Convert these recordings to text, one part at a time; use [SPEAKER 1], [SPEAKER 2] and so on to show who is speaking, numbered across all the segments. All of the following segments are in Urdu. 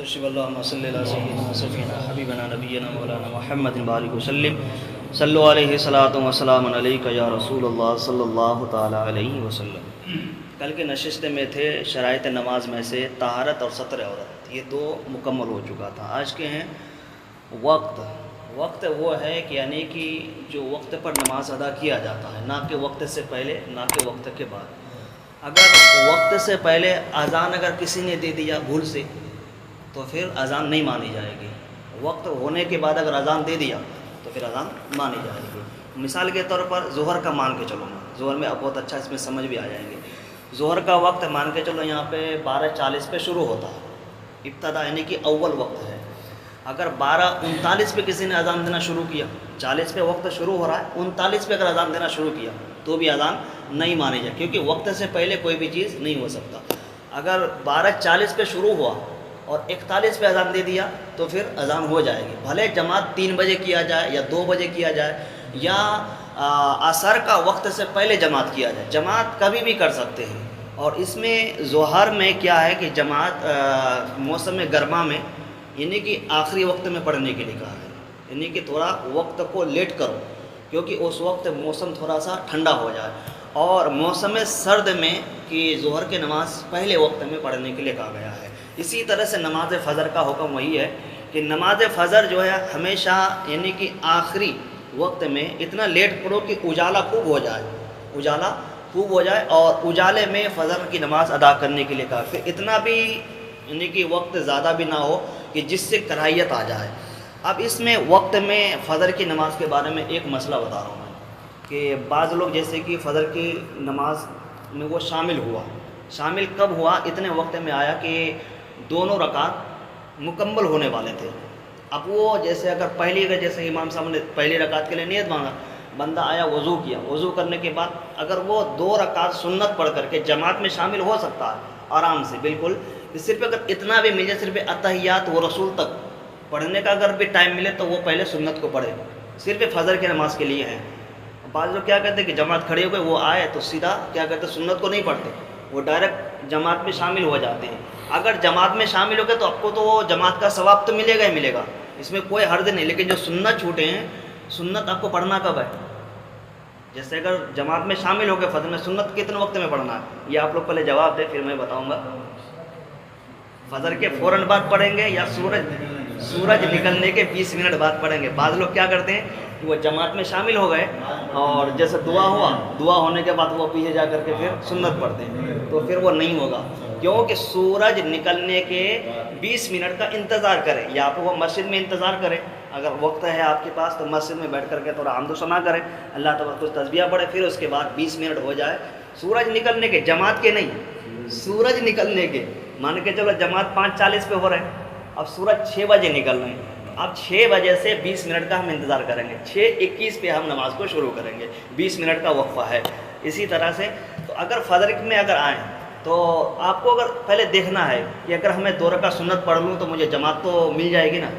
[SPEAKER 1] وصلی اللہم صلی علی سیدنا سفینا حبیبنا نبینا مولانا محمد بارک وسلم صلو علیہ صلاۃ و سلام علیک یا رسول اللہ صلی اللہ تعالیٰ علیہ وسلم۔ کل کے نشست میں تھے شرائط نماز میں سے طہارت اور ستر عورت، یہ دو مکمل ہو چکا تھا۔ آج کے ہیں وقت وہ ہے کہ یعنی کہ جو وقت پر نماز ادا کیا جاتا ہے، نہ کہ وقت سے پہلے نہ کہ وقت کے بعد۔ اگر وقت سے پہلے اذان اگر کسی نے دے دیا بھول سے تو پھر اذان نہیں مانی جائے گی، وقت ہونے کے بعد اگر اذان دے دیا تو پھر اذان مانی جائے گی۔ مثال کے طور پر ظہر کا مان کے چلو، ظہر میں اب بہت اچھا اس میں سمجھ بھی آ جائیں گے۔ ظہر کا وقت مان کے چلو یہاں پہ 12:40 پہ شروع ہوتا ہے، ابتدا یعنی کہ اول وقت ہے۔ اگر 12:39 پہ کسی نے اذان دینا شروع کیا، 40 پہ وقت شروع ہو رہا ہے، 39 پہ اگر اذان دینا شروع کیا تو بھی اذان نہیں مانی جائے، کیونکہ وقت سے پہلے کوئی بھی چیز نہیں ہو سکتا۔ اگر 12:40 پہ شروع ہوا اور 41 پہ اذان دے دیا تو پھر اذان ہو جائے گی، بھلے جماعت 3 بجے کیا جائے یا 2 بجے کیا جائے یا عصر کا وقت سے پہلے جماعت کیا جائے، جماعت کبھی بھی کر سکتے ہیں۔ اور اس میں ظہر میں کیا ہے کہ جماعت موسم گرما میں یعنی کہ آخری وقت میں پڑھنے کے لیے کہا ہے، یعنی کہ تھوڑا وقت کو لیٹ کرو کیونکہ اس وقت موسم تھوڑا سا ٹھنڈا ہو جائے۔ اور موسم سرد میں کہ ظہر کی نماز پہلے وقت میں پڑھنے کے لیے کہا گیا ہے۔ اسی طرح سے نماز فجر کا حکم وہی ہے کہ نماز فجر جو ہے ہمیشہ یعنی کہ آخری وقت میں اتنا لیٹ پڑھو کہ اجالا خوب ہو جائے اور اجالے میں فجر کی نماز ادا کرنے کے لیے کہا، پھر اتنا بھی یعنی کہ وقت زیادہ بھی نہ ہو کہ جس سے کراہیت آ جائے۔ اب اس میں وقت میں فجر کی نماز کے بارے میں ایک مسئلہ بتا رہا ہوں میں کہ بعض لوگ جیسے کہ فجر کی نماز میں وہ شامل کب ہوا، اتنے وقت میں آیا کہ دونوں رکعت مکمل ہونے والے تھے۔ اب وہ جیسے اگر جیسے امام صاحب نے پہلی رکعت کے لیے نیت مانگا، بندہ آیا وضو کیا، وضو کرنے کے بعد اگر وہ 2 رکعت سنت پڑھ کر کے جماعت میں شامل ہو سکتا ہے آرام سے بالکل، صرف اگر اتنا بھی مل جائے، صرف اتحیات و رسول تک پڑھنے کا اگر بھی ٹائم ملے تو وہ پہلے سنت کو پڑھے، صرف فجر کی نماز کے لیے ہے۔ بعض لوگ کیا کہتے ہیں کہ جماعت کھڑے ہو گئے، وہ آئے تو سیدھا کیا کہتے ہیں سنت کو نہیں پڑھتے، وہ ڈائریکٹ جماعت میں شامل ہو جاتے ہیں۔ اگر جماعت میں شامل ہو گئے تو آپ کو تو وہ جماعت کا ثواب تو ملے گا ہی ملے گا، اس میں کوئی حرج نہیں، لیکن جو سنت چھوٹے ہیں، سنت آپ کو پڑھنا کب ہے؟ جیسے اگر جماعت میں شامل ہو گئے فجر میں، سنت کتنے وقت میں پڑھنا ہے یہ آپ لوگ پہلے جواب دیں پھر میں بتاؤں گا۔ فجر کے فوراً بعد پڑھیں گے یا سورج نکلنے کے 20 منٹ بعد پڑھیں گے؟ بعض لوگ کیا کرتے ہیں کہ وہ جماعت میں شامل ہو گئے اور جیسے دعا ہونے کے بعد وہ پیچھے جا کر کے پھر سنت پڑھتے ہیں، تو پھر وہ نہیں ہوگا، کیونکہ سورج نکلنے کے 20 منٹ کا انتظار کریں، یا آپ وہ مسجد میں انتظار کریں، اگر وقت ہے آپ کے پاس تو مسجد میں بیٹھ کر کے تھوڑا حمد و ثنا کریں، اللہ تعالیٰ کچھ تسبیح پڑھے، پھر اس کے بعد 20 منٹ ہو جائے سورج نکلنے کے، جماعت کے نہیں، سورج نکلنے کے، مان کے چلو جماعت 5:40 پہ ہو رہے ہیں، اب سورج 6 بجے نکل رہے ہیں، اب 6 بجے سے 20 منٹ کا ہم انتظار کریں گے، 6:21 پہ ہم نماز کو شروع کریں گے، 20 منٹ کا وقفہ ہے۔ اسی طرح سے تو اگر فجر میں اگر آئیں تو آپ کو اگر پہلے دیکھنا ہے کہ اگر ہمیں 2 رکعت سنت پڑھ لوں تو مجھے جماعت تو مل جائے گی نا،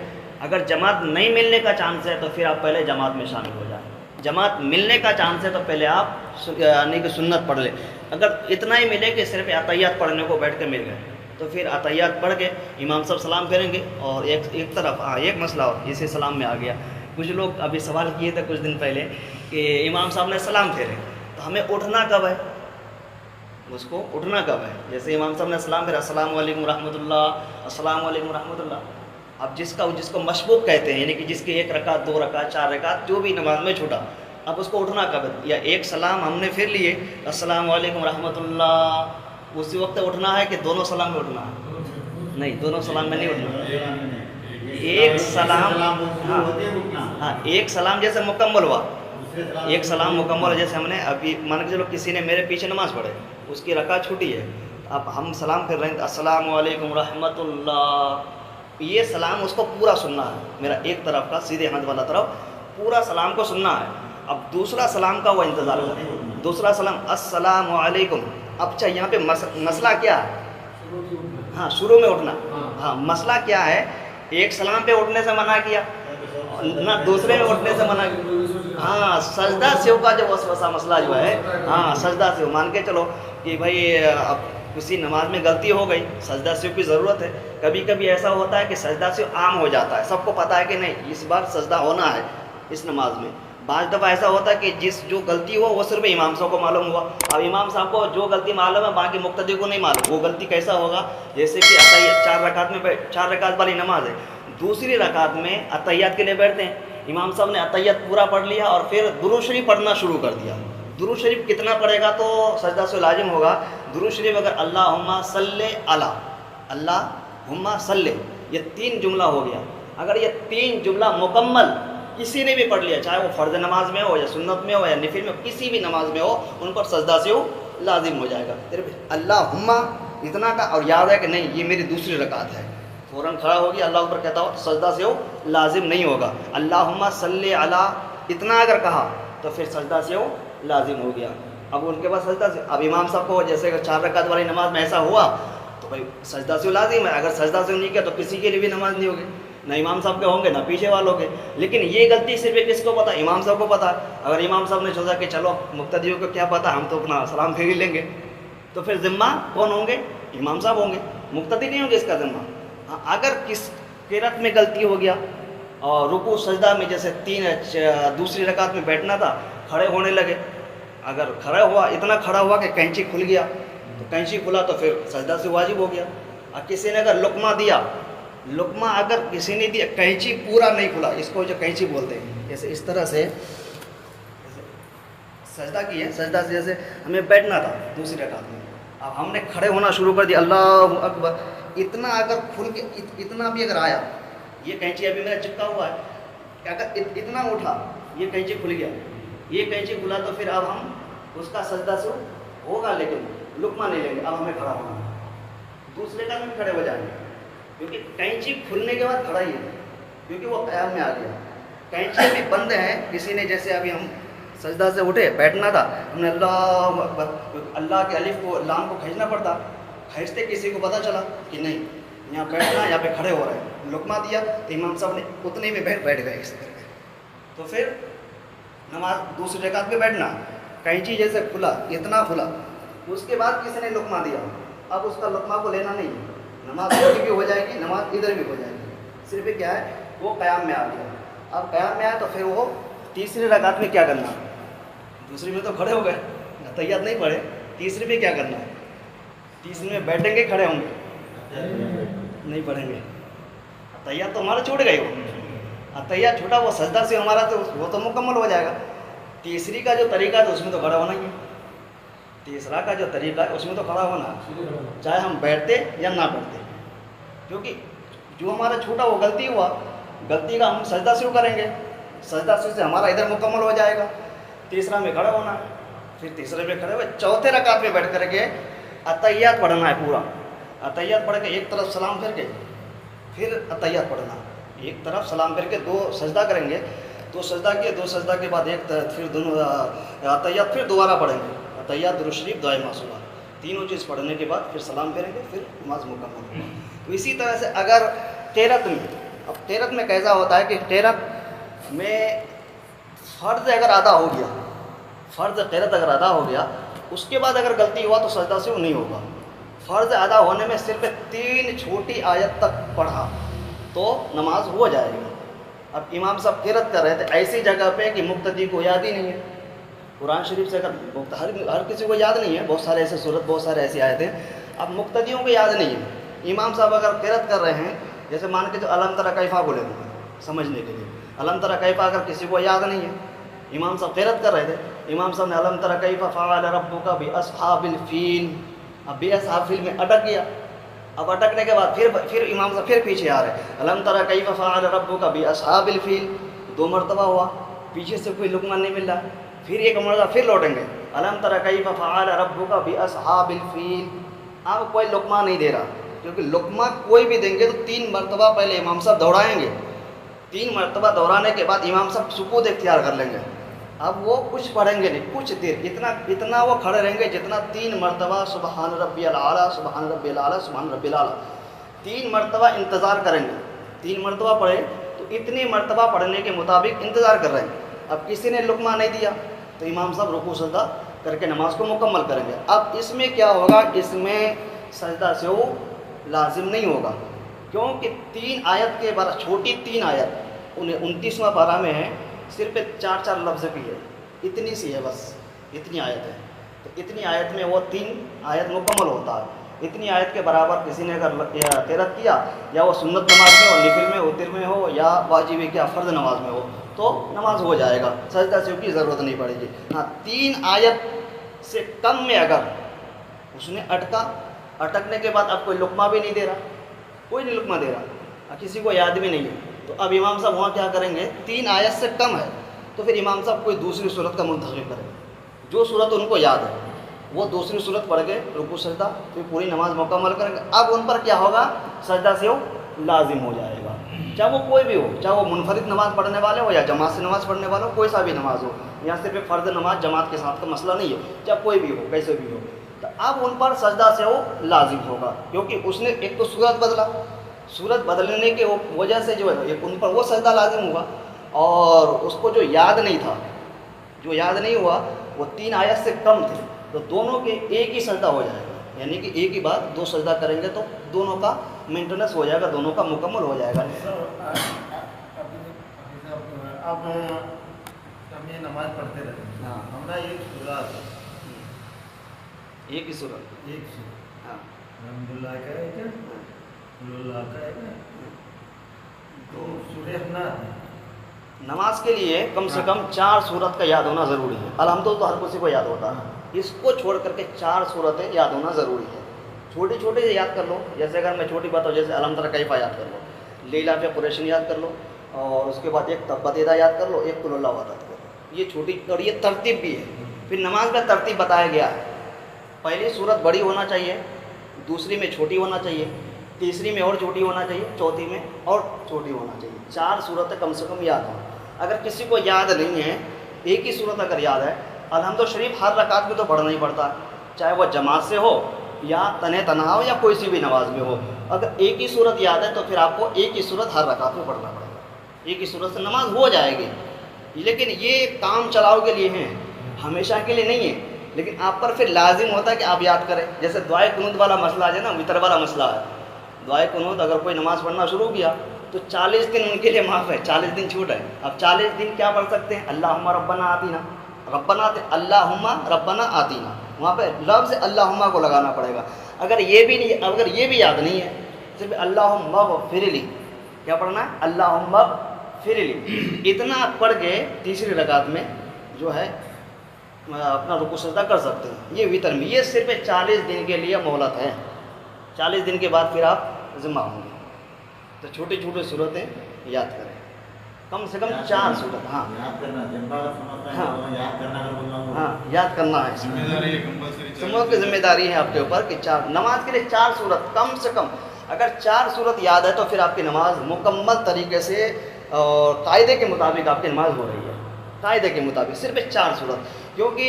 [SPEAKER 1] اگر جماعت نہیں ملنے کا چانس ہے تو پھر آپ پہلے جماعت میں شامل ہو جائیں، جماعت ملنے کا چانس ہے تو پہلے آپ یعنی کہ سنت پڑھ لیں، اگر اتنا ہی ملے کہ صرف اتحیات پڑھنے کو بیٹھ کے مل گئے تو پھر اتحیات پڑھ کے امام صاحب سلام پھیریں گے، اور ایک طرف ایک مسئلہ اور اسی سلام میں آ گیا، کچھ لوگ ابھی سوال کیے تھے کچھ دن پہلے کہ امام صاحب نے سلام پھیرے تو ہمیں اٹھنا کب ہے، اس کو اٹھنا کب ہے؟ جیسے امام صاحب نے سلام پھیرا، السلام علیکم ورحمۃ اللہ، السلام علیکم ورحمۃ اللہ، اب جس کو مشبوق کہتے ہیں یعنی کہ جس کے 1 رکعت 2 رکعت 4 رکعت جو بھی نماز میں چھوٹا، اب اس کو اٹھنا کب ہے؟ یا ایک سلام ہم نے پھر لیے السلام علیکم ورحمۃ اللہ، اسی وقت اٹھنا ہے کہ دونوں سلام میں اٹھنا ہے؟ نہیں، دونوں سلام میں نہیں اٹھنا، ایک سلام، ہاں ایک سلام جیسے مکمل ہوا، ایک سلام مکمل، جیسے ہم نے ابھی مان کے چلو کسی نے میرے پیچھے نماز پڑھے، اس کی رکعت چھوٹی ہے، اب ہم سلام پھر رہے ہیں السلام علیکم ورحمۃ اللہ، یہ سلام اس کو پورا سننا ہے، میرا ایک طرف کا سیدھے ہاتھ والا طرف پورا سلام کو سننا ہے۔ اب دوسرا سلام کا وہ انتظار کریں، دوسرا سلام السلام علیکم، اب اچھا یہاں پہ مسئلہ کیا ہے؟ ہاں شروع میں اٹھنا، ہاں مسئلہ کیا ہے؟ ایک سلام پہ اٹھنے سے منع کیا نہ دوسرے میں اٹھنے سے منع کیا، ہاں سجدہ سیو کا جو وسوسہ مسئلہ جو ہے، ہاں سجدہ سیو مان کے چلو کہ بھائی اب کسی نماز میں غلطی ہو گئی، سجدہ سہو کی ضرورت ہے. کبھی کبھی ایسا ہوتا ہے کہ سجدہ سہو عام ہو جاتا ہے، سب کو پتہ ہے کہ نہیں اس بار سجدہ ہونا ہے اس نماز میں. بعض دفعہ ایسا ہوتا ہے کہ جو غلطی ہو وہ صرف امام صاحب کو معلوم ہوا. اب امام صاحب کو جو غلطی معلوم ہے باقی مقتدی کو نہیں معلوم. وہ غلطی کیسا ہوگا؟ جیسے کہ چار رکعت والی نماز ہے، دوسری رکعت میں اتحیات کے لیے بیٹھتے ہیں. امام صاحب نے اتحیات پورا پڑھ لیا اور پھر درود شریف پڑھنا شروع کر دیا. درود شریف کتنا پڑھے گا تو سجدہ سے لازم ہوگا؟ درود شریف اگر اللہم صلی علی، اللہم صلی، یہ 3 جملہ ہو گیا. اگر یہ 3 جملہ مکمل کسی نے بھی پڑھ لیا، چاہے وہ فرض نماز میں ہو یا سنت میں ہو یا نفل میں، کسی بھی نماز میں ہو، ان پر سجدہ سے لازم ہو جائے گا. صرف اللہم اتنا کا اور یاد ہے کہ نہیں یہ میری دوسری رکعت ہے، فوراً کھڑا ہو گیا اللہ اکبر کہتا ہو، سجدہ سے لازم نہیں ہوگا. اللہم صلی علی اتنا اگر کہا تو پھر سجدہ سے لازم ہو گیا. اب ان کے پاس سجدہ سے، اب امام صاحب کو جیسے کہ 4 رکعت والی نماز میں ایسا ہوا تو بھائی سجدہ سے لازم ہے. اگر سجدہ سے نہیں کیا تو کسی کے لیے بھی نماز نہیں ہوگی، نہ امام صاحب کے ہوں گے نہ پیچھے والوں کے. لیکن یہ غلطی صرف کس کو پتہ؟ امام صاحب کو پتہ. اگر امام صاحب نے سوچا کہ چلو مقتدیوں کو کیا پتہ، ہم تو اپنا سلام پھیر ہی لیں گے، تو پھر ذمہ کون ہوں گے؟ امام صاحب ہوں گے، مقتدی نہیں ہوں گے اس کا ذمہ. اگر کس قرات میں غلطی ہو گیا اور رکوع سجدہ میں جیسے دوسری رکعت میں بیٹھنا تھا، کھڑے ہونے لگے، اگر کھڑا ہوا اتنا کھڑا ہوا کہ کینچی کھل گیا تو کینچی کھلا تو پھر سجدہ سے واجب ہو گیا. اور کسی نے اگر لقمہ دیا، لقمہ اگر کسی نے دیا، کینچی پورا نہیں کھلا، اس کو جو کینچی بولتے ہیں، جیسے اس طرح سے سجدہ کی ہے، سجدہ سے جیسے ہمیں بیٹھنا تھا دوسری رکعت میں، اب ہم نے کھڑے ہونا شروع کر دیا، اللہ اکبر، اتنا اگر کھل کے اتنا بھی اگر آیا، یہ کینچی ابھی میرا چپکا ہوا ہے کہ اگر اتنا اٹھا، یہ کینچی کھل گیا، یہ کینچی کھلا تو پھر اب ہم اس کا سجدہ سے ہوگا لیکن لقمہ نہیں لیں گے. اب ہمیں کھڑا ہونا، دوسرے کا میں کھڑے ہو جائیں گے کیونکہ کینچی کھلنے کے بعد کھڑا ہی ہے، کیونکہ وہ قیام میں آ گیا. کینچی بھی بند ہے، کسی نے جیسے ابھی ہم سجدہ سے اٹھے، بیٹھنا تھا، ہم نے اللہ اکبر، اللہ کے الف کو لام کو کھینچنا پڑتا، کھینچتے کسی کو پتہ چلا کہ نہیں یہاں بیٹھنا، یہاں پہ کھڑے ہو رہے ہیں، لقمہ دیا تو امام صاحب نے اتنے میں بیٹھ گئے اس طرح. تو پھر نماز دوسری رکعت پہ بیٹھنا، کینچی جیسے کھلا اتنا کھلا، اس کے بعد کسی نے لقمہ دیا، اب اس کا لقمہ کو لینا نہیں ہے، نماز ادھر بھی ہو جائے گی، نماز ادھر بھی ہو جائے گی. صرف کیا ہے وہ قیام میں آ گیا. اب قیام میں آیا تو پھر وہ تیسری رکعت میں کیا کرنا؟ دوسری میں تو کھڑے ہو گئے، تحیات نہیں پڑھے، تیسری میں کیا کرنا ہے؟ تیسری میں بیٹھیں گے کھڑے ہوں گے؟ نہیں پڑھیں گے. تحیات تو ہمارا چھوٹ گئی، وہ تحیات چھوٹا، وہ سجدہ سے ہمارا تو وہ تو مکمل ہو جائے گا. تیسری کا جو طریقہ ہے اس میں تو کھڑا ہونا ہی ہے. تیسرا کا جو طریقہ ہے اس میں تو کھڑا ہونا، چاہے ہم بیٹھتے یا نہ بیٹھتے، کیونکہ جو ہمارا چھوٹا وہ غلطی ہوا، غلطی کا ہم سجدہ سے کریں گے، سجدہ سے ہمارا ادھر مکمل ہو جائے گا. تیسرا میں کھڑا ہونا، پھر تیسرے میں کھڑے ہوئے چوتھے رکعت میں بیٹھ کر کے اتحیات پڑھنا ہے پورا. اتحیات پڑھ کے ایک طرف سلام پھر کے پھر اتحیات پڑھنا، ایک طرف سلام پھر کے 2 سجدہ کریں گے، 2 سجدہ کیے، 2 سجدہ کے بعد ایک پھر دونوں اتحیات پھر دوبارہ پڑھیں گے، اتحیات درود شریف دعائے معصومہ، تینوں چیز پڑھنے کے بعد پھر سلام پھیریں گے، پھر نماز مکمل ہوگی. تو اسی طرح سے اگر قرات میں، اب قرات میں کیسا ہوتا ہے کہ قرات میں فرض اگر ادا ہو گیا، فرض قرات اگر ادا ہو گیا، اس کے بعد اگر غلطی ہوا تو سجدہ سے نہیں ہوگا. فرض ادا ہونے میں صرف 3 چھوٹی آیت تک پڑھا تو نماز ہو جائے گی. اب امام صاحب قرات کر رہے تھے ایسی جگہ پہ کہ مقتدی کو یاد ہی نہیں ہے. قرآن شریف سے اگر ہر کسی کو یاد نہیں ہے، بہت سارے ایسے صورت، بہت سارے ایسی آیتیں، اب مقتدیوں کو یاد نہیں ہے. امام صاحب اگر قرات کر رہے ہیں، جیسے مان کے جو الم تری کیف بولے تھے سمجھنے کے لیے، الم تری کیف اگر کسی کو یاد نہیں ہے، امام صاحب قرات کر رہے تھے، امام صاحب نے الم تری کیف فعل ربک باصحاب الفیل، اب باصحاب الفیل میں اٹک گیا. اب اٹکنے کے بعد پھر امام صاحب پھر پیچھے آ رہے ہیں، الم تری کیف فعل ربک باصحاب الفیل، 2 مرتبہ ہوا، پیچھے سے کوئی لقمہ نہیں مل رہا، پھر ایک مرتبہ پھر لوٹیں گے، الم تری کیف فعل ربک باصحاب الفیل. اب کوئی لقمہ نہیں دے رہا، کیونکہ لقمہ کوئی بھی دیں گے تو 3 مرتبہ پہلے امام صاحب دوڑائیں گے، 3 مرتبہ دوڑانے کے بعد امام صاحب سکوت اختیار کر لیں گے. اب وہ کچھ پڑھیں گے نہیں، کچھ دیر، اتنا وہ کھڑے رہیں گے جتنا 3 مرتبہ سبحان ربی الاعلیٰ، سبحان ربی الاعلیٰ، سبحان ربی الاعلیٰ، 3 مرتبہ انتظار کریں گے. 3 مرتبہ پڑھے تو اتنی مرتبہ پڑھنے کے مطابق انتظار کر رہے ہیں. اب کسی نے لقمہ نہیں دیا تو امام صاحب رکوع سجدہ کر کے نماز کو مکمل کریں گے. اب اس میں کیا ہوگا، اس میں سجدہ سے وہ لازم نہیں ہوگا، کیونکہ 3 آیت کے بعد چھوٹی 3 آیت 29واں پارہ میں ہے، صرف 4 لفظ کی ہے، اتنی سی ہے، بس اتنی آیت ہے، تو اتنی آیت میں وہ 3 آیت مکمل ہوتا ہے۔ اتنی آیت کے برابر کسی نے اگر تیرت کیا، یا وہ سنت نماز میں ہو، نفل میں وتر میں ہو، یا واجب کیا فرض نماز میں ہو، تو نماز ہو جائے گا، سجدہ سہو کی ضرورت نہیں پڑے گی۔ ہاں 3 آیت سے کم میں اگر اس نے اٹکنے کے بعد اب کوئی لقمہ بھی نہیں دے رہا، کوئی نہیں لقمہ دے رہا، کسی کو یاد بھی نہیں ہے، تو اب امام صاحب وہاں کیا کریں گے، 3 آیت سے کم ہے تو پھر امام صاحب کوئی دوسری صورت کا منتخب کریں، جو صورت ان کو یاد ہے وہ دوسری صورت پڑھ کے رکوع سجدہ پھر پوری نماز مکمل کریں گے۔ اب ان پر کیا ہوگا، سجدہ سے وہ لازم ہو جائے گا، چاہے وہ کوئی بھی ہو، چاہے وہ منفرد نماز پڑھنے والے ہو یا جماعت سے نماز پڑھنے والا ہو، کوئی سا بھی نماز ہو، یہاں صرف فرض نماز جماعت کے ساتھ کا مسئلہ نہیں ہے، چاہے کوئی بھی ہو کیسے بھی ہو، تو اب ان پر سجدہ سے وہ لازم ہوگا، کیونکہ اس نے ایک تو صورت بدلا، صورت بدلنے کے وجہ سے جو ہے ایک ان پر وہ سجدہ لازم ہوا، اور اس کو جو یاد نہیں تھا، جو یاد نہیں ہوا وہ 3 آیت سے کم تھے، تو دونوں کے ایک ہی سجدہ ہو جائے گا، یعنی کہ ایک ہی بار 2 سجدہ کریں گے تو دونوں کا مینٹیننس ہو جائے گا، دونوں کا مکمل ہو جائے گا۔
[SPEAKER 2] اب ہم یہ نماز پڑھتے رہتے ہیں، ہمارا ایک صورت
[SPEAKER 1] ایک ہی صورت، ہاں
[SPEAKER 2] الحمدللہ کا ہے کیا، اللہ کا ہے کیا، تو سورہ اپنا
[SPEAKER 1] نماز کے لیے کم سے کم 4 صورت کا یاد ہونا ضروری ہے۔ الحمدللہ تو ہر کسی کو یاد ہوتا ہے، اس کو چھوڑ کر کے 4 صورتیں یاد ہونا ضروری ہے۔ چھوٹی چھوٹی سے یاد کر لو، جیسے اگر میں چھوٹی بات ہو جیسے الحم تر کیفا یاد کر لو، لیلا فی قریشن یاد کر لو، اور اس کے بعد ایک تبت یدا یاد کر لو، ایک قل اللہ احد کر لو، یہ چھوٹی، اور یہ ترتیب بھی ہے۔ پھر نماز میں ترتیب بتایا گیا ہے، پہلی صورت بڑی ہونا چاہیے، دوسری میں چھوٹی ہونا چاہیے، تیسری میں اور چھوٹی ہونا چاہیے، چوتھی میں اور چھوٹی ہونا چاہیے، 4 صورتیں کم سے کم یاد ہوں۔ اگر کسی کو یاد نہیں ہے، ایک ہی صورت اگر یاد ہے، الحمد شریف ہر رکعت میں تو پڑھنا ہی پڑتا ہے، چاہے وہ جماعت سے ہو یا تنہا ہو یا کوئی سی بھی نماز میں ہو، اگر ایک ہی صورت یاد ہے تو پھر آپ کو ایک ہی صورت ہر رکعت میں پڑھنا پڑے گا، ایک ہی صورت سے نماز ہو جائے گی۔ لیکن یہ کام چلاؤ کے لیے ہیں، ہمیشہ کے لیے نہیں ہے، لیکن آپ پر پھر لازم ہوتا ہے کہ آپ یاد کریں۔ جیسے دعائے قنوت والا مسئلہ ہے نا، وطر والا مسئلہ ہے، دعائے قنوت اگر کوئی نماز پڑھنا شروع کیا تو 40 دن ان کے لیے معاف ہے، 40 دن چھوٹ ہے۔ اب 40 دن کیا پڑھ سکتے ہیں، اللہم ربنا آتینا، اللہم ربنا آتینا، وہاں پہ لفظ اللہم کو لگانا پڑے گا۔ اگر یہ بھی یاد نہیں ہے، صرف اللہم اغفر لی، کیا پڑھنا ہے، اللہم اغفر لی، اتنا پڑھ کے تیسری رکعت میں جو ہے اپنا رکوع سجدہ کر سکتے ہیں۔ یہ وطر میں، یہ صرف 40 دن کے لیے مہلت ہے، 40 دن کے بعد پھر آپ ذمہ ہوں گے۔ تو چھوٹی چھوٹی صورتیں یاد کریں، کم سے کم 4 صورت، ہاں یاد کرنا ہے، سمجھو کہ ذمہ داری ہے آپ کے اوپر کہ 4 نماز کے لیے 4 صورت کم سے کم، اگر 4 صورت یاد ہے تو پھر آپ کی نماز مکمل طریقے سے اور قاعدے کے مطابق آپ کی نماز ہو رہی ہے، قاعدے کے مطابق صرف 4 صورت، کیونکہ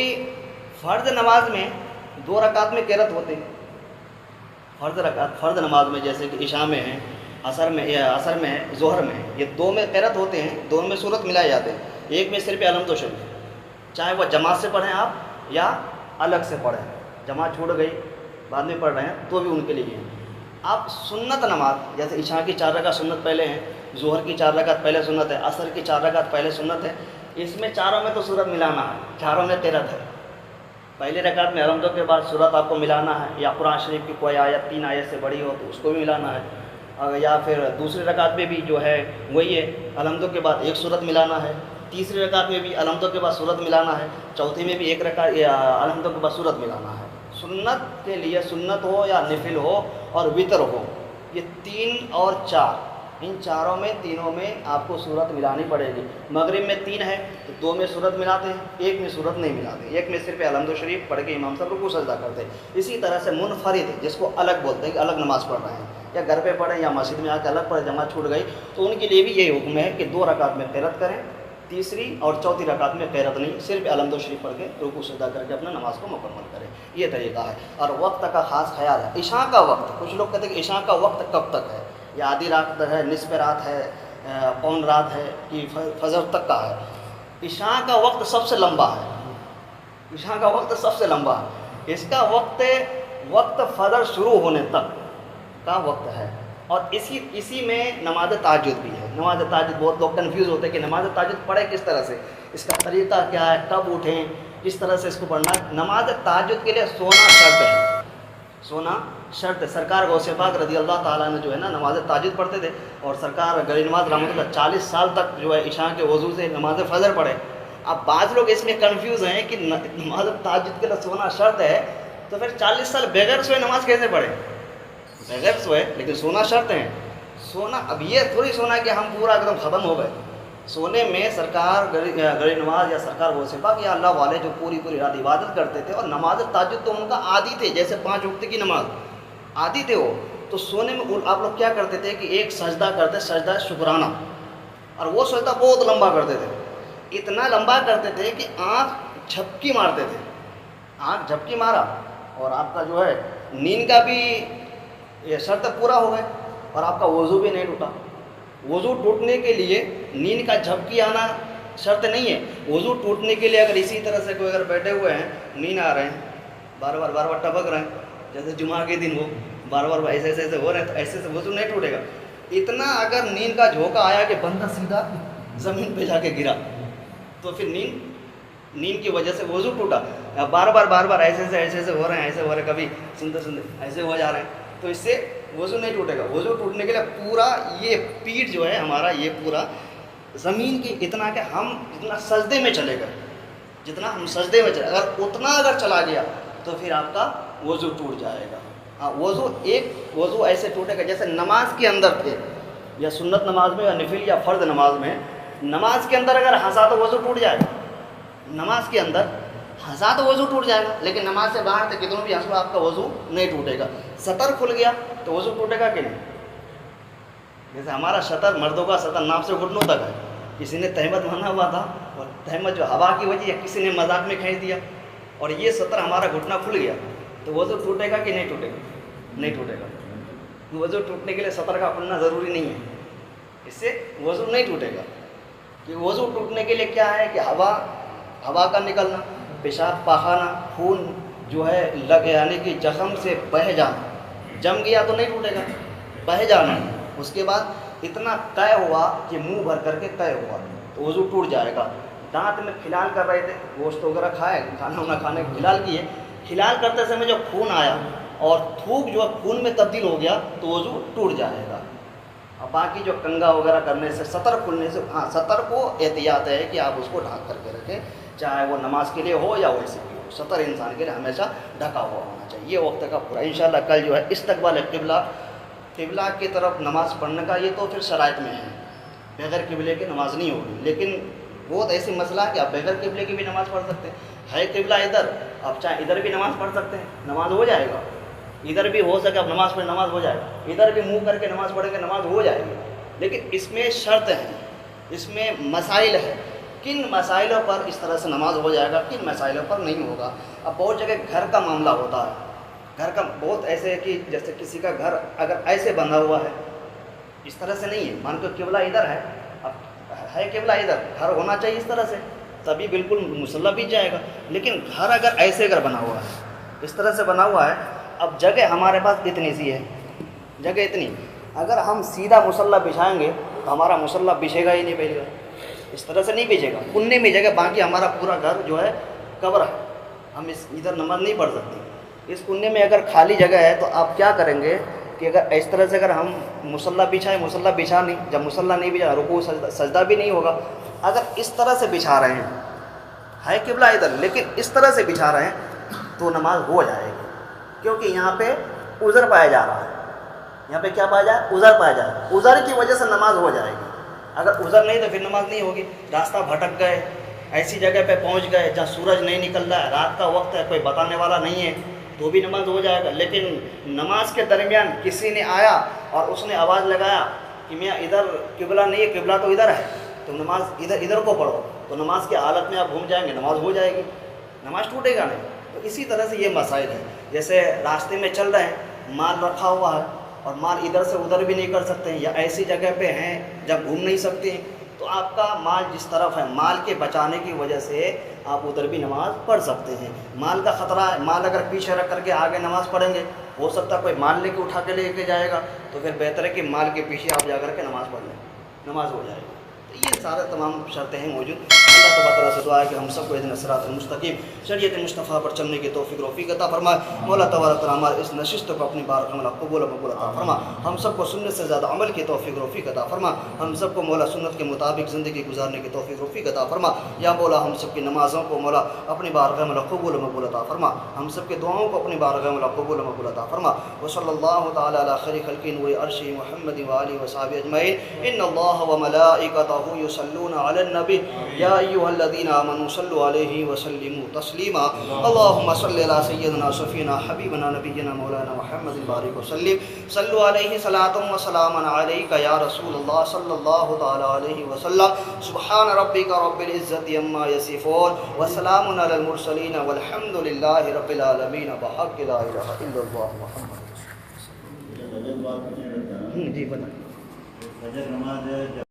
[SPEAKER 1] فرض نماز میں 2 رکعت میں قرأت ہوتے ہیں، فرض نماز میں جیسے کہ عشاء میں ہے، عصر میں ہے، ظہر میں ہے، یہ 2 میں قرأت ہوتے ہیں، دونوں میں صورت ملائے جاتے ہیں، ایک میں صرف الحمد و شریف، چاہے وہ جماعت سے پڑھیں آپ یا الگ سے پڑھیں، جماعت چھوڑ گئی بعد میں پڑھ رہے ہیں تو بھی ان کے لیے ہیں۔ آپ سنت نماز جیسے عشاء کی 4 رکعت سنت پہلے ہیں، ظہر کی 4 رکعت پہلے سنت ہے، عصر کی 4 رکعت پہلے سنت ہے، اس میں چاروں میں تو صورت ملانا ہے، چاروں میں قرأت ہے، پہلی رکعت میں الحمد کے بعد صورت آپ کو ملانا ہے، یا قرآن شریف کی کوئی آیت 3 آیت سے بڑی ہو تو اس کو بھی ملانا ہے، یا پھر دوسری رکعت میں بھی جو ہے وہی ہے، الحمد کے بعد ایک صورت ملانا ہے، تیسری رکعت میں بھی الحمد کے بعد صورت ملانا ہے، چوتھی میں بھی ایک رکعت الحمد کے بعد صورت ملانا ہے۔ سنت کے لیے سنت ہو یا نفل ہو اور وطر ہو، یہ 3 اور 4، ان چاروں میں تینوں میں آپ کو صورت ملانی پڑے گی۔ مغرب میں 3 ہے تو 2 میں صورت ملاتے ہیں، ایک میں صورت نہیں ملاتے، ایک میں صرف الحمد شریف پڑھ کے امام صاحب رکوع سجدہ کرتے ہیں۔ اسی طرح سے منفرد جس کو الگ بولتے ہیں کہ الگ نماز پڑھ رہے ہیں، یا گھر پہ پڑھیں یا مسجد میں آ کے الگ پڑھیں، جماعت چھوٹ گئی تو ان کے لیے بھی یہی حکم ہے کہ 2 رکعت میں قرأت کریں، تیسری اور چوتھی رکعت میں قرأت نہیں، صرف الحمد شریف پڑھ کے رکوع سجدہ کر کے اپنا نماز کو مکمل کریں، یہ طریقہ ہے۔ اور وقت کا خاص خیال ہے، عشاء کا وقت، کچھ لوگ کہتے ہیں کہ عشاء کا وقت کب تک ہے، یا آدھی رات ہے، نصف رات ہے، پون رات ہے کہ فجر تک کا ہے۔ عشاء کا وقت سب سے لمبا ہے، عشاء کا وقت سب سے لمبا ہے، اس کا وقت وقت فجر شروع ہونے تک کا وقت ہے، اور اسی میں نماز تہجد بھی ہے۔ نماز تہجد بہت لوگ کنفیوز ہوتے ہیں کہ نماز تہجد پڑھے کس طرح سے، اس کا طریقہ کیا ہے، کب اٹھیں، کس طرح سے اس کو پڑھنا ہے۔ نماز تہجد کے لیے سونا شرط ہے، سونا شرط ہے۔ سرکار غوث پاک رضی اللہ تعالیٰ نے جو ہے نا نماز تہجد پڑھتے تھے، اور سرکار گھڑی نواز رحمۃ اللہ 40 سال تک جو ہے عشاء کے وضو سے نماز فجر پڑھے۔ اب بعض لوگ اس میں کنفیوز ہیں کہ نماز تہجد کے لیے سونا شرط ہے، تو پھر 40 سال بغیر سوئے نماز کیسے پڑھے؟ بغیر سوئے لیکن سونا شرط ہے۔ سونا اب یہ تھوڑی سونا کہ ہم پورا ایک دم ختم ہو گئے۔ سونے میں سرکار گھڑی نواز یا سرکار غوث پاک یا اللہ والے جو پوری رات عبادت کرتے تھے، اور نماز تہجد تو ان کا عادی تھے، جیسے 5 وقت کی نماز عادی تھے وہ، تو سونے میں آپ لوگ کیا کرتے تھے کہ ایک سجدہ کرتے، سجدہ شکرانہ، اور وہ سجدہ بہت لمبا کرتے تھے، اتنا لمبا کرتے تھے کہ آنکھ جھپکی مارتے تھے، آنکھ جھپکی مارا اور آپ کا جو ہے نیند کا بھی یہ شرط پورا ہو گئے، اور آپ کا وضو بھی نہیں ٹوٹا۔ وضو ٹوٹنے کے لیے نیند کا جھپکی آنا شرط نہیں ہے۔ وضو ٹوٹنے کے لیے اگر اسی طرح سے کوئی اگر بیٹھے ہوئے ہیں، نیند آ رہے ہیں، بار بار ٹپک رہے ہیں، جیسے جمعہ کے دن وہ بار ایسے ہو رہے ہیں، تو ایسے سے وضو نہیں ٹوٹے گا۔ اتنا اگر نیند کا جھونکا آیا کہ بندہ سیدھا زمین پہ جا کے گرا، تو پھر نیند کی وجہ سے وضو ٹوٹا۔ بار بار ایسے سے ہو رہے ہیں، ایسے ہو رہے ہیں، کبھی سنتے ایسے ہو جا رہے ہیں، تو اس سے وضو نہیں ٹوٹے گا۔ وضو ٹوٹنے کے لیے پورا یہ پیٹھ جو ہے ہمارا، یہ پورا زمین کی اتنا کہ ہم جتنا سجدے میں چلے گئے، جتنا ہم سجدے میں چلے، اگر اتنا اگر چلا گیا تو پھر آپ کا وضو ٹوٹ جائے گا۔ ہاں، وضو ایسے ٹوٹے گا جیسے نماز کے اندر تھے، یا سنت نماز میں یا نفل یا فرض نماز میں، نماز کے اندر اگر ہنسا تو وضو ٹوٹ جائے گا، نماز کے اندر ہنسا تو وضو ٹوٹ جائے گا، لیکن نماز سے باہر تھے کتنوں بھی ہنسو آپ کا وضو نہیں ٹوٹے گا۔ سطر کھل گیا تو وضو ٹوٹے گا کہ نہیں؟ جیسے ہمارا شطر، مردوں کا شطر ناف سے گھٹنوں تک ہے، کسی نے تہمت بنا ہوا تھا، اور تہمت جو ہوا کی وجہ کسی نے مذاق میں کھینچ دیا، اور یہ شطر ہمارا گھٹنا کھل گیا، تو وضو ٹوٹے گا کہ نہیں ٹوٹے گا؟ نہیں ٹوٹے گا۔ وضو ٹوٹنے کے لیے شطر کا کھلنا ضروری نہیں ہے، اس سے وضو نہیں ٹوٹے گا۔ کہ وضو ٹوٹنے کے لیے کیا ہے کہ ہوا کا نکلنا، پیشاب پاخانہ، خون جو ہے یعنی کہ زخم سے بہہ جانا، جم گیا تو نہیں ٹوٹے گا، بہہ جانا، اس کے بعد اتنا طے ہوا کہ منہ بھر کر کے طے ہوا تو وضو ٹوٹ جائے گا۔ دانت میں کھلال کر رہے تھے، گوشت وغیرہ کھائے، کھانا وانا کھانے کھلال کیے، کھلال کرتے سمے جب خون آیا اور تھوک جو ہے خون میں تبدیل ہو گیا تو وضو ٹوٹ جائے گا۔ اور باقی جو کنگا وغیرہ کرنے سے، سطر کھلنے سے، ہاں سطر کو احتیاط ہے کہ آپ اس کو ڈھک کر کے رکھیں، چاہے وہ نماز کے لیے ہو یا ویسے بھی ہو، سطر انسان کے لیے ہمیشہ ڈھکا ہوا ہونا چاہیے۔ یہ وقت کا پورا انشاءاللہ کل جو ہے استقبال قبلہ کی طرف نماز پڑھنے کا، یہ تو پھر شرائط میں ہے، بغیر قبلے کی نماز نہیں ہوگی، لیکن بہت ایسی مسئلہ ہے کہ آپ بغیر قبلے کی بھی نماز پڑھ سکتے ہیں، ہے قبلہ ادھر، آپ چاہے ادھر بھی نماز پڑھ سکتے ہیں، نماز ہو جائے گا، ادھر بھی ہو سکے آپ نماز پڑھیں، نماز ہو جائے گا، ادھر بھی منہ کر کے نماز پڑھیں گے، نماز ہو جائے گی، لیکن اس میں شرط ہے، اس میں مسائل ہے، کن مسائلوں پر اس طرح سے نماز ہو جائے گا، کن مسائلوں پر نہیں ہوگا۔ اب بہت جگہ گھر کا معاملہ ہوتا ہے، گھر کا بہت ایسے ہے کہ جیسے کسی کا گھر اگر ایسے بندھا ہوا ہے، اس طرح سے نہیں ہے، مان کے قبلہ ادھر ہے، اب ہے قبلہ ادھر، گھر ہونا چاہیے اس طرح سے، تبھی بالکل مصلی بھی جائے گا، لیکن گھر اگر ایسے اگر بنا ہوا ہے، اس طرح سے بنا ہوا ہے، اب جگہ ہمارے پاس اتنی سی ہے، جگہ اتنی، اگر ہم سیدھا مصلی بچھائیں گے تو ہمارا مصلی بچھے گا ہی نہیں پہلے گا، اس طرح سے نہیں بچھے گا، کننے میں جگہ، باقی ہمارا پورا گھر جو ہے قبر ہے، ہم ادھر نماز نہیں پڑھ سکتے، اس کننے میں اگر خالی جگہ ہے تو آپ کیا کریں گے کہ اگر اس طرح سے اگر ہم مصلی بچھائیں، مصلی بچھا نہیں، جب مصلی نہیں بچھا رکوع سجدہ بھی نہیں ہوگا، اگر اس طرح سے بچھا رہے ہیں، ہے قبلہ ادھر لیکن اس طرح سے بچھا رہے ہیں تو نماز ہو جائے گی، کیونکہ یہاں پہ عذر پایا جا رہا ہے، یہاں پہ کیا پایا جائے؟ عذر پایا جائے، عذر کی وجہ سے نماز ہو جائے گی، اگر عذر نہیں تو پھر نماز نہیں ہوگی، راستہ بھٹک گئے، ایسی جگہ پہ پہنچ گئے جہاں سورج نہیں نکل رہا ہے، رات کا وقت ہے، کوئی بتانے والا نہیں ہے، تو بھی نماز ہو جائے گا، لیکن نماز کے درمیان کسی نے آیا اور اس نے آواز لگایا کہ میں ادھر قبلہ نہیں ہے، قبلہ تو ادھر ہے، تو نماز ادھر کو پڑھو، تو نماز کی حالت میں آپ گھوم جائیں گے، نماز ہو جائے گی، نماز ٹوٹے گا نہیں۔ تو اسی طرح سے یہ مسائل ہیں، جیسے راستے میں چل رہے ہیں، مال رکھا ہوا ہے اور مال ادھر سے ادھر بھی نہیں کر سکتے ہیں، یا ایسی جگہ پہ ہیں جب گھوم نہیں سکتے ہیں، تو آپ کا مال جس طرف ہے، مال کے بچانے کی وجہ سے آپ ادھر بھی نماز پڑھ سکتے ہیں۔ مال کا خطرہ ہے، مال اگر پیچھے رکھ کر کے آگے نماز پڑھیں گے، ہو سکتا ہے کوئی مال لے کے اٹھا کے لے کے جائے گا، تو پھر بہتر ہے کہ مال کے پیچھے آپ جا کر کے نماز پڑھ لیں، نماز ہو جائے گی۔ تو یہ سارے تمام شرطیں ہیں موجود۔ اللہ تبارک و تعالیٰ سے دعا ہے کہ ہم سب کو اہدنا الصراط المستقیم، شریعت مصطفیٰ پر چلنے کی توفیق رفیق عطا فرمائے۔ مولا تبارک و تعالیٰ ہمارے اس نشست کو اپنی بارک میں قبول و مقبول عطا فرما۔ ہم سب کو سنت سے زیادہ عمل کی توفیق رفیق عطا فرما۔ ہم سب کو مولا سنت کے مطابق زندگی گزارنے کی توفیق رفیق عطا فرما۔ یا مولا ہم سب کی نمازوں کو مولا اپنی بارگاہ میں قبول و مقبول عطا فرما۔ ہم سب کے دعاؤں کو اپنی بارگاہ میں قبول و مقبول عطا فرما۔ وصلی اللہ تعالی علی خیر خلق نور عرش محمد و آلہ و صحبہ اجمعین۔ ان اللہ و ملائکتہ یصلون علی النبی یا ایھا الذین آمنوا صلوا علیہ وسلموا تسلیما۔ اللهم صل علی سیدنا شفیعنا حبیبنا نبینا مولانا محمد بارک وسلم۔ صلوا علیہ صلاۃ و سلام علیک یا رسول اللہ صلی اللہ تعالی علیہ وسلم۔ سبحان ربک رب العزۃ عما یصفون وسلام علی المرسلین والحمد للہ رب العالمین بحق لا الہ الا اللہ محمد رسول اللہ۔ جی بتائیں۔
[SPEAKER 3] فجر نماز